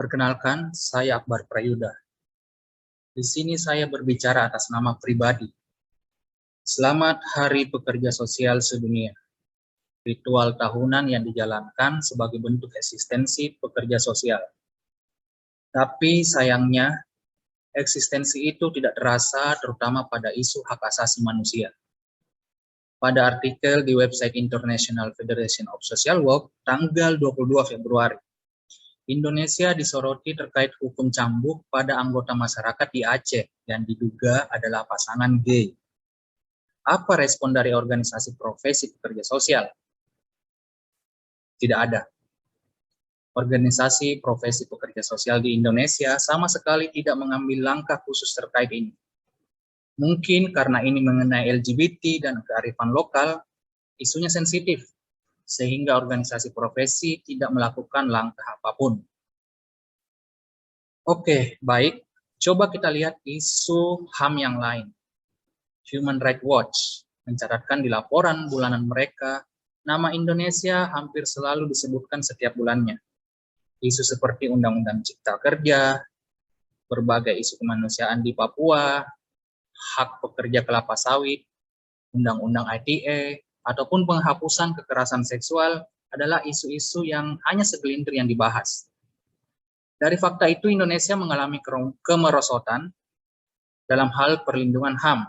Perkenalkan, saya Akbar Prayuda. Di sini saya berbicara atas nama pribadi. Selamat Hari Pekerja Sosial Sedunia. Ritual tahunan yang dijalankan sebagai bentuk eksistensi pekerja sosial. Tapi sayangnya, eksistensi itu tidak terasa terutama pada isu hak asasi manusia. Pada artikel di website International Federation of Social Work, tanggal 22 Februari, Indonesia disoroti terkait hukum cambuk pada anggota masyarakat di Aceh yang diduga adalah pasangan gay. Apa respon dari organisasi profesi pekerja sosial? Tidak ada. Organisasi profesi pekerja sosial di Indonesia sama sekali tidak mengambil langkah khusus terkait ini. Mungkin karena ini mengenai LGBT dan kearifan lokal, isunya sensitif, sehingga organisasi profesi tidak melakukan langkah apapun. Oke, baik. Coba kita lihat isu HAM yang lain. Human Rights Watch mencatatkan di laporan bulanan mereka, nama Indonesia hampir selalu disebutkan setiap bulannya. Isu seperti Undang-Undang Cipta Kerja, berbagai isu kemanusiaan di Papua, hak pekerja kelapa sawit, Undang-Undang ITE, ataupun penghapusan kekerasan seksual adalah isu-isu yang hanya segelintir yang dibahas. Dari fakta itu, Indonesia mengalami kemerosotan dalam hal perlindungan HAM.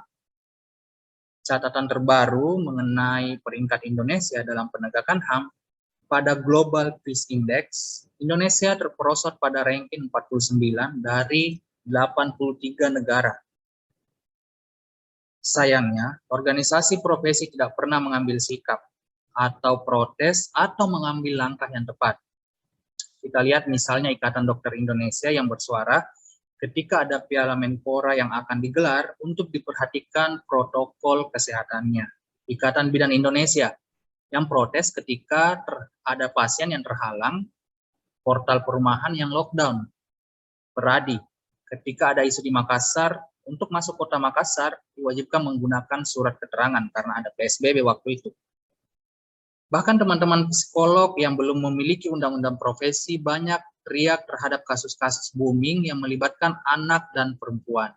Catatan terbaru mengenai peringkat Indonesia dalam penegakan HAM pada Global Peace Index, Indonesia terperosot pada ranking 49 dari 83 negara. Sayangnya, organisasi profesi tidak pernah mengambil sikap atau protes atau mengambil langkah yang tepat. Kita lihat misalnya Ikatan Dokter Indonesia yang bersuara ketika ada Piala Menpora yang akan digelar untuk diperhatikan protokol kesehatannya. Ikatan Bidan Indonesia yang protes ketika ada pasien yang terhalang, portal perumahan yang lockdown. Peradi, ketika ada isu di Makassar, untuk masuk kota Makassar diwajibkan menggunakan surat keterangan karena ada PSBB waktu itu. Bahkan teman-teman psikolog yang belum memiliki undang-undang profesi banyak teriak terhadap kasus-kasus booming yang melibatkan anak dan perempuan.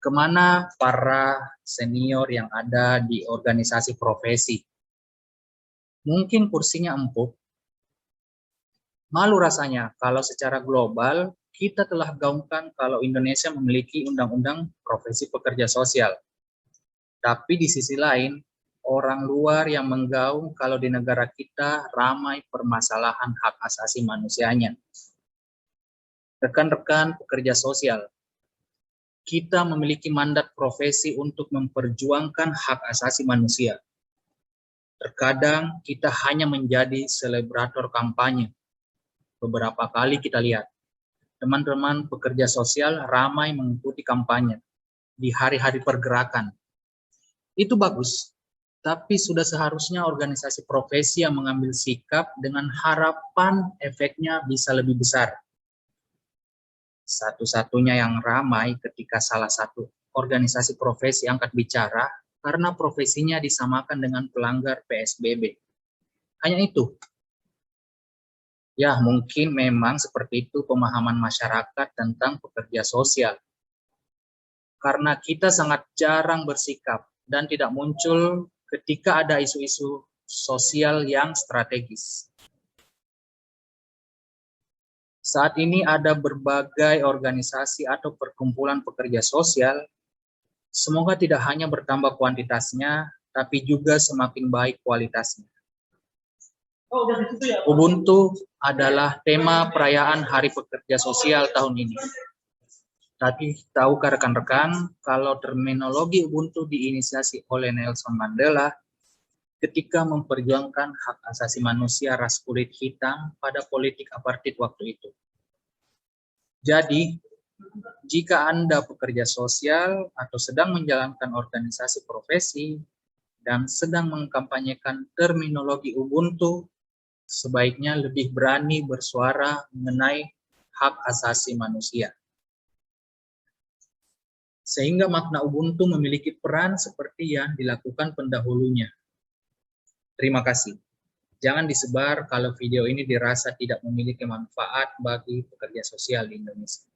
Kemana para senior yang ada di organisasi profesi? Mungkin kursinya empuk. Malu rasanya kalau secara global kita telah gaungkan kalau Indonesia memiliki undang-undang profesi pekerja sosial. Tapi di sisi lain, orang luar yang menggaung kalau di negara kita ramai permasalahan hak asasi manusianya. Rekan-rekan pekerja sosial, kita memiliki mandat profesi untuk memperjuangkan hak asasi manusia. Terkadang kita hanya menjadi selebrator kampanye. Beberapa kali kita lihat, teman-teman pekerja sosial ramai mengikuti kampanye di hari-hari pergerakan. Itu bagus, tapi sudah seharusnya organisasi profesi yang mengambil sikap dengan harapan efeknya bisa lebih besar. Satu-satunya yang ramai ketika salah satu organisasi profesi angkat bicara karena profesinya disamakan dengan pelanggar PSBB. Hanya itu. Ya, mungkin memang seperti itu pemahaman masyarakat tentang pekerja sosial. Karena kita sangat jarang bersikap dan tidak muncul ketika ada isu-isu sosial yang strategis. Saat ini ada berbagai organisasi atau perkumpulan pekerja sosial. Semoga tidak hanya bertambah kuantitasnya, tapi juga semakin baik kualitasnya. Ubuntu adalah tema perayaan Hari Pekerja Sosial tahun ini. Tapi tahukah rekan-rekan kalau terminologi Ubuntu diinisiasi oleh Nelson Mandela ketika memperjuangkan hak asasi manusia ras kulit hitam pada politik apartheid waktu itu. Jadi, jika Anda pekerja sosial atau sedang menjalankan organisasi profesi dan sedang mengkampanyekan terminologi Ubuntu, sebaiknya lebih berani bersuara mengenai hak asasi manusia. Sehingga makna Ubuntu memiliki peran seperti yang dilakukan pendahulunya. Terima kasih. Jangan disebar kalau video ini dirasa tidak memiliki manfaat bagi pekerja sosial di Indonesia.